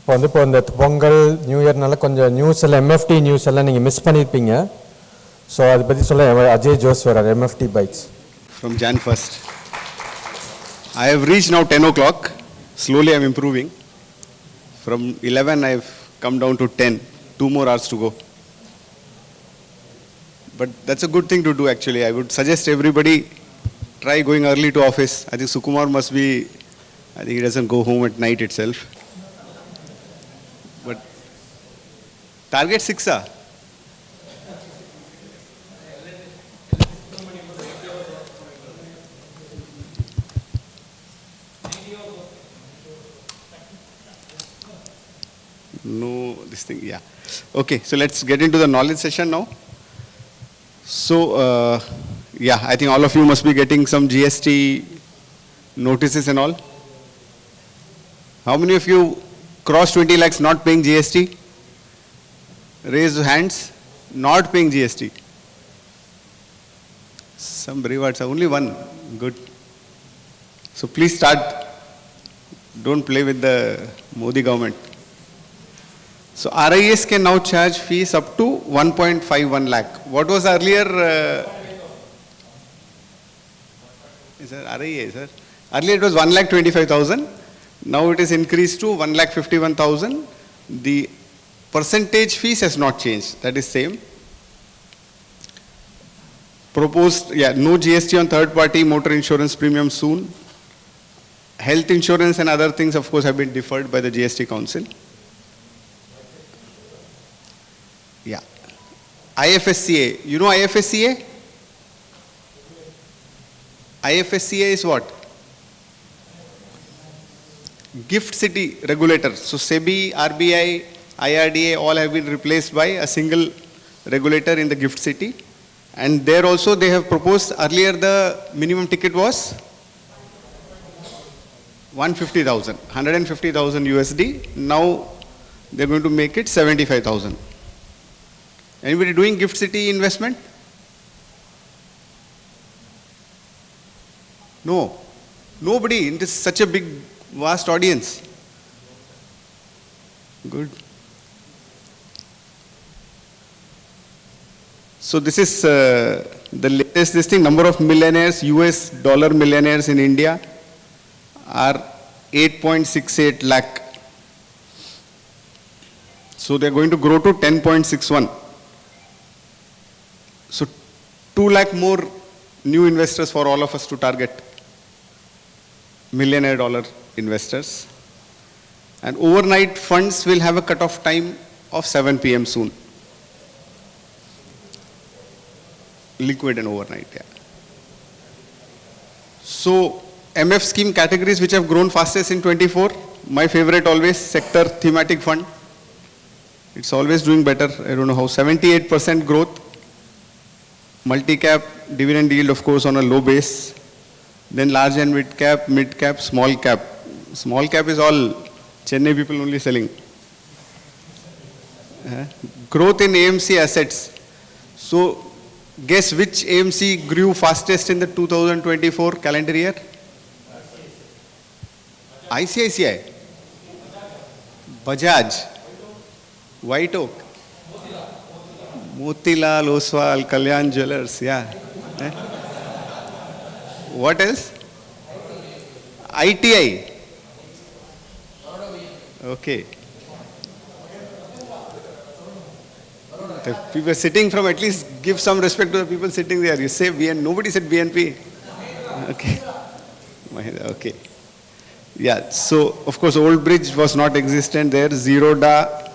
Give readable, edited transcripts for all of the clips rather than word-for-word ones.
இப்போ இந்த பொங்கல் நியூ இயர்னால கொஞ்சம் நியூஸ் எல்லாம் எம்எஃப்டி நியூஸ் எல்லாம் நீங்கள் மிஸ் பண்ணியிருப்பீங்க. ஸோ அதை பற்றி சொல்ல அஜய் ஜோஸ் வரார், MFD bikes. From Jan 1st. I have reached now 10 o'clock. Slowly I am improving. From 11 I have come down to 10. 2 more hours to go. But that's a good thing to do actually. I would suggest everybody try going early to office. I think Sukumar must be, I think he doesn't go home at night itself. But target 6 ah? No, this thing, yeah. Okay, so let's get into the knowledge session now. So, yeah, I think all of you must be getting some GST notices and all. How many of you cross 20 lakhs not paying GST? Raise hands. Not paying GST. Some rewards, only one. Good. So please start. Don't play with the Modi government. So RIS can now charge fees up to 1.51 lakh. What was earlier? Sir, RIA, sir. Earlier it was 1,25,000. Now it is increased to 1,51,000. The percentage fees has not changed. That is same. Proposed, yeah, no GST on third-party motor insurance premium soon. Health insurance and other things, of course, have been deferred by the GST Council. Yeah. IFSCA. You know IFSCA? IFSCA is what? Gift City regulator. So SEBI, RBI, IRDA all have been replaced by a single regulator in the Gift City. And there also they have proposed, earlier the minimum ticket was 150,000, 150,000 USD. Now they're going to make it 75,000. Anybody doing Gift City investment? No. Nobody. It is such a big, vast audience. Good. So this is the latest this thing. Number of millionaires, US dollar millionaires in India are 8.68 lakh. So they're going to grow to 10.61. So 2 lakh more new investors for all of us to target. Millionaire dollar investors. And overnight funds will have a cutoff time of 7 p.m. soon. Liquid and overnight, yeah. So MF scheme categories which have grown fastest in 24. My favorite always, sector thematic fund. It's always doing better. I don't know how. 78% growth. Multi-cap, dividend yield of course on a low base. Then large and mid-cap, small cap. Small cap is all Chennai people only selling. Growth in AMC assets. So guess which AMC grew fastest in the 2024 calendar year? ICICI. Bajaj. White Oak. Motilal Oswal, Kalyan Jewellers, yeah. What else? ITI. Okay. The people sitting from, at least give some respect to the people sitting there. You say BNP, nobody said BNP. Okay. Okay. Yeah, so of course Old Bridge was not existent there. Zerodha,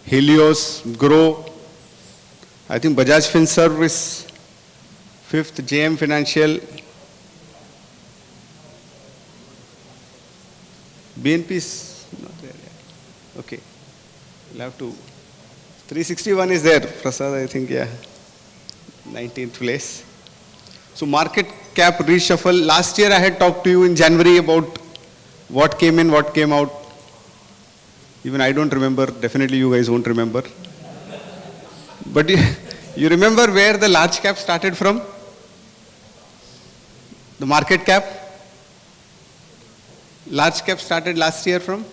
Helios, Grow. I think Bajaj Finserv is 5th, JM Financial. BNP is not there yet. Okay. We'll have to. 361 is there. Prasad, I think, yeah. 19th place. So market cap reshuffle. Last year I had talked to you in January about what came in, what came out. Even I don't remember. Definitely you guys won't remember. But you remember where the large cap started from? The market cap? Large cap started last year from?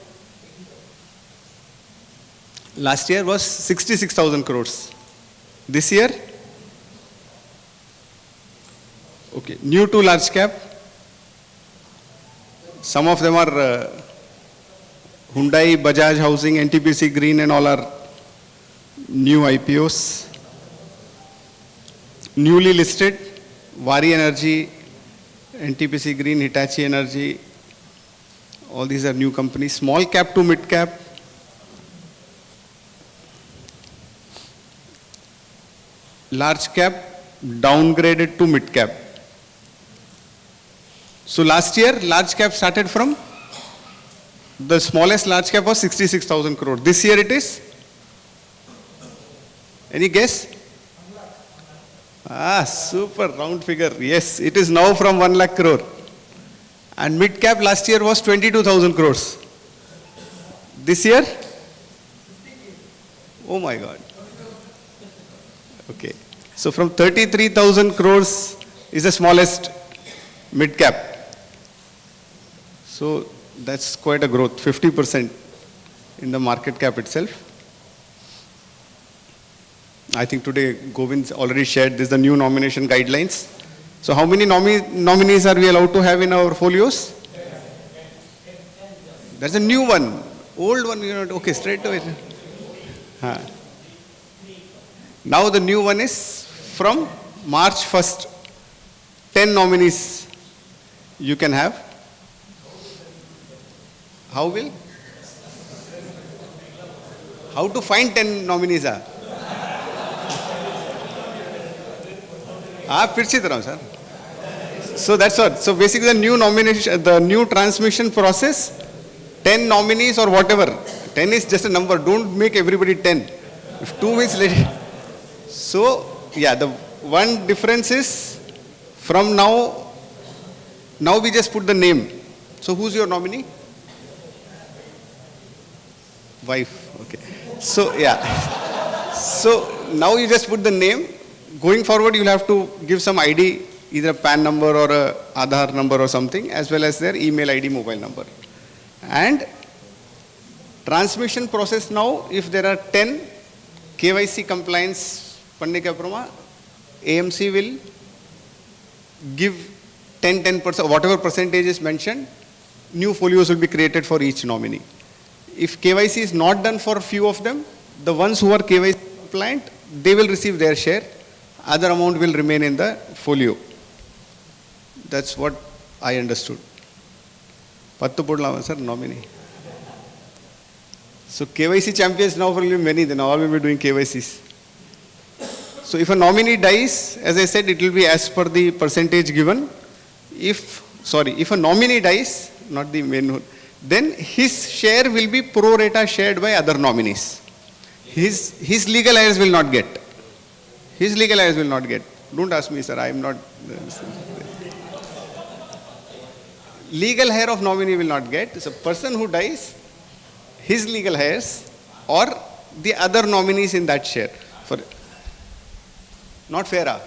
last year was 66,000 crores. This year, okay, new to large cap. Some of them are Hyundai, Bajaj Housing, NTPC Green and all are new IPOs. Newly listed, Vari Energy, NTPC Green, Hitachi Energy, all these are new companies. Small cap to mid cap. Large cap downgraded to mid cap. So last year, large cap started from, the smallest large cap was 66,000 crore. This year it is? Any guess? Ah, super round figure. Yes, it is now from 1 lakh crore. And mid cap last year was 22,000 crores. This year? Oh my God. Okay. So from 33,000 crores is the smallest mid cap. So that's quite a growth, 50% in the market cap itself. I think today Govind's already shared this, the new nomination guidelines. So how many nominees are we allowed to have in our folios? There's a new one. Old one, okay, straight away. Now the new one is from March 1st, 10 nominees you can have. How will? How to find 10 nominees? Sir. So that's what. So basically the new nomination, the new transmission process, 10 nominees or whatever. 10 is just a number. Don't make everybody 10. If 2 means later. So yeah, the one difference is from now we just put the name. So who's your nominee? Wife. Okay. So yeah. So now you just put the name. Going forward, you'll have to give some ID, either a PAN number or a Aadhaar number or something, as well as their email ID, mobile number. And transmission process now, if there are 10 KYC compliance, AMC will give 10%, whatever percentage is mentioned, new folios will be created for each nominee. If KYC is not done for a few of them, the ones who are KYC compliant, they will receive their share. Other amount will remain in the folio. That's what I understood. Pattu Pudlama, sir, nominee. So KYC champions now will be many, then all will be doing KYCs. So if a nominee dies, as I said, it will be as per the percentage given. If a nominee dies, not the main, then his share will be pro rata shared by other nominees. His legal heirs will not get. His legal heirs will not get. Don't ask me, sir, I am not. Legal heir of nominee will not get. It's a person who dies, his legal heirs or the other nominees in that share. Not fair.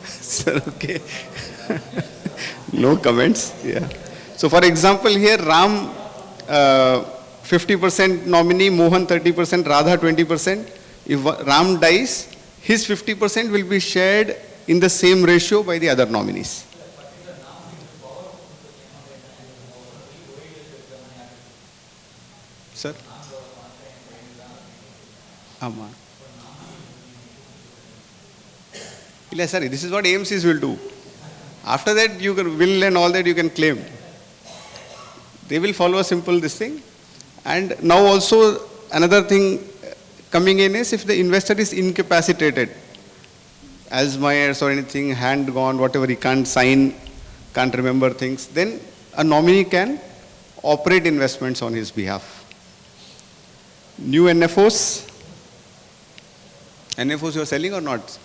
Sir, okay. No comments. Yeah. So for example, here Ram 50% nominee, Mohan 30%, Radha 20%. If Ram dies, his 50% will be shared in the same ratio by the other nominees. Sir? Amma. Sorry, this is what AMCs will do. After that, you can will and all that you can claim. They will follow a simple this thing. And now also another thing coming in is if the investor is incapacitated, Alzheimer's or anything, hand gone, whatever, he can't sign, can't remember things, then a nominee can operate investments on his behalf. New NFOs. NFOs you are selling or not?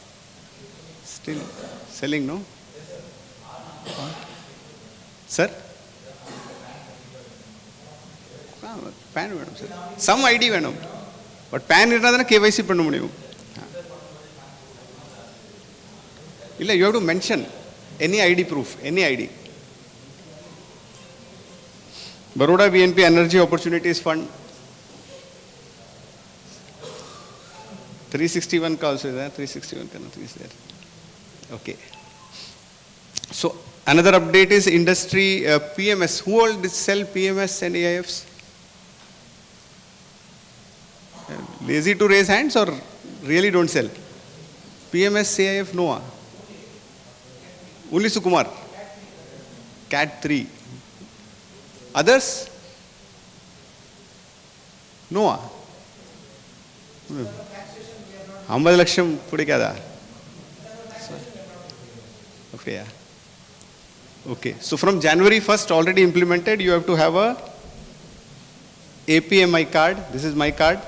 Still selling, no? Sir? PAN, sir. Some ID, but PAN is not KYC. Illa, you have to mention any ID proof, any ID. Baroda BNP Energy Opportunities Fund. 361 का also is there. 361 का nothing is there. Okay. So another update is industry PMS. Who all sell PMS and AIFs? Lazy to raise hands or really don't sell? PMS, AIF, no. Only Sukumar. CAT 3. Others? No. Ambal Laksham pude kada. Okay, yeah. Okay. So from January 1st already implemented, you have to have a APMI card. This is my card.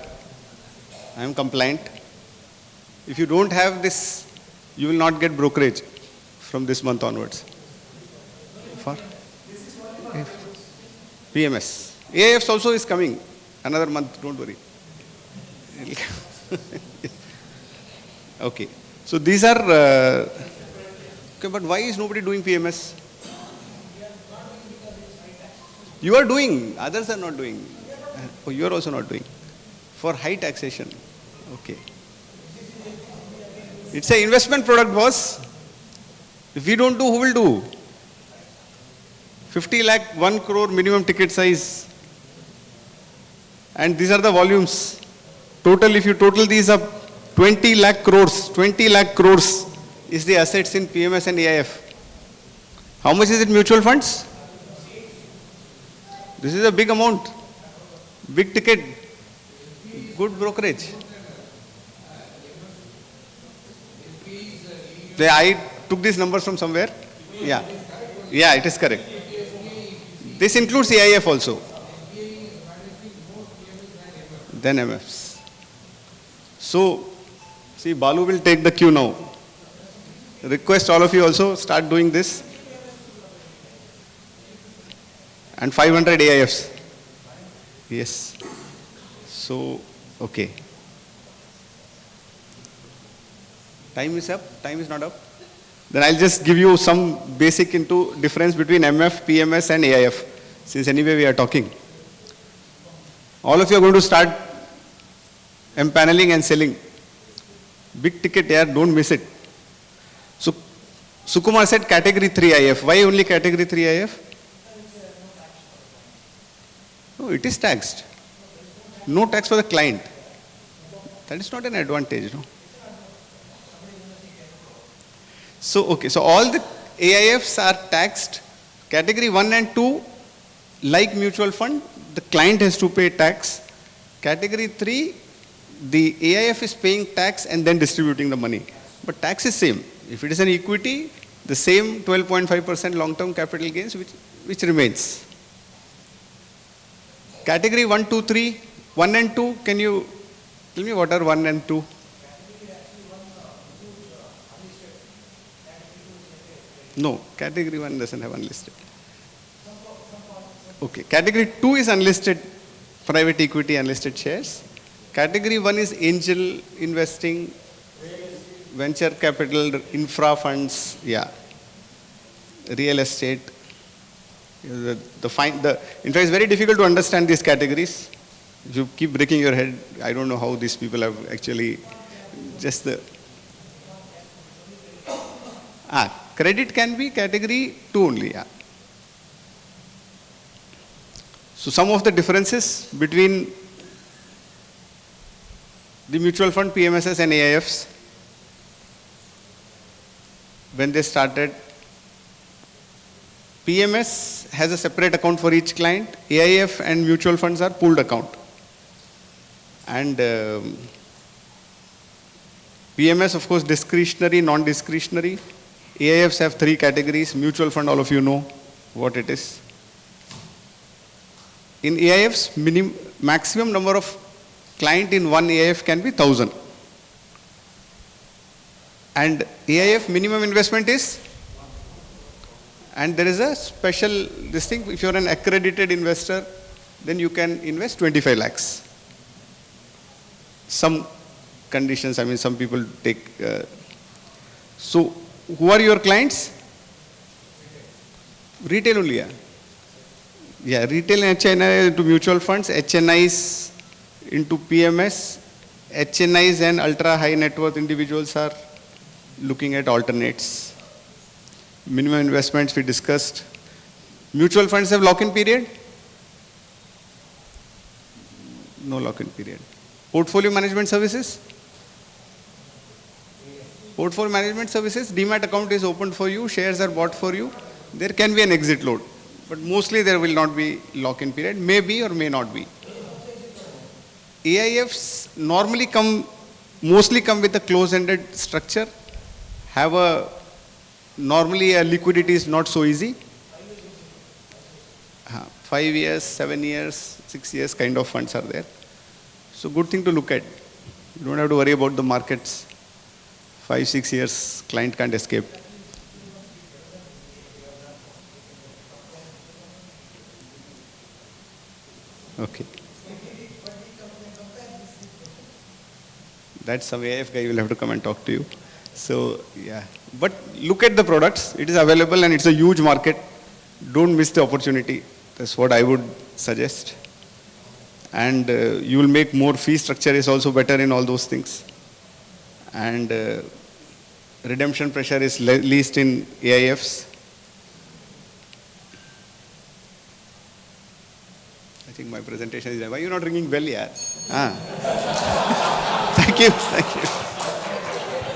I am compliant. If you don't have this, you will not get brokerage from this month onwards. For PMS. AIFs also is coming. Another month, don't worry. Okay. So these are, okay, but why is nobody doing PMS? You are doing, others are not doing. Oh, you are also not doing. For high taxation. Okay. It's an investment product, boss. If we don't do, who will do? 50 lakh, 1 crore minimum ticket size. And these are the volumes. Total, if you total these up, 20 lakh crores. 20 lakh crores is the assets in PMS and AIF. How much is it mutual funds? This is a big amount. Big ticket. Good brokerage. I took these numbers from somewhere. Yeah. Yeah, it is correct. This includes AIF also. Then MFs. So, see, Balu will take the cue now. Request all of you also start doing this. And 500 AIFs. Yes. So, okay. Time is up? Time is not up? Then I'll just give you some basic into difference between MF, PMS and AIF. Since anyway we are talking. All of you are going to start empaneling and selling. Big ticket here, don't miss it. So, Sukumar said category 3 IF. Why only category 3 IF? No, it is taxed. No tax for the client. That is not an advantage, no? So, okay, so all the AIFs are taxed. Category 1 and 2, like mutual fund, the client has to pay tax. Category 3, the AIF is paying tax and then distributing the money. But tax is same. If it is an equity, the same 12.5% long-term capital gains which remains. Category 1, 2, 3, 1 and 2, can you tell me what are 1 and 2? No, category 1 doesn't have unlisted. Okay, category 2 is unlisted private equity unlisted shares. Category 1 is angel investing, venture capital, infra funds, yeah, real estate. In fact, it's very difficult to understand these categories. If you keep breaking your head, I don't know how these people have actually just the... Credit can be category 2 only, yeah. So some of the differences between the mutual fund, PMSs and AIFs, when they started, PMS has a separate account for each client, AIF and mutual funds are pooled account. And PMS, of course, discretionary, non-discretionary. AIFs have 3 categories. Mutual fund, all of you know what it is. In AIFs, maximum number of client in one AIF can be 1,000. And AIF minimum investment is, and there is a special this thing, if you are an accredited investor, then you can invest 25 lakhs. Some conditions, I mean, some people take. So who are your clients? Retail only, yeah. Yeah, retail and HNI into mutual funds, HNIs into PMS, HNIs and ultra high net worth individuals are looking at alternates. Minimum investments we discussed. Mutual funds have lock-in period? No lock-in period. Portfolio management services? Portfolio management services, Demat account is opened for you, shares are bought for you. There can be an exit load, but mostly there will not be lock-in period, may be or may not be. AIFs normally mostly come with a close-ended structure, normally a liquidity is not so easy. 5 years, 7 years, 6 years kind of funds are there. So good thing to look at. You don't have to worry about the markets. 5, 6 years, client can't escape. Okay. That's some AIF guy will have to come and talk to you. So, yeah. But look at the products. It is available and it's a huge market. Don't miss the opportunity. That's what I would suggest. And you will make more. Fee structure is also better in all those things. And redemption pressure is least in AIFs. I think my presentation is done. Why are you not ringing bell yet? Thank you.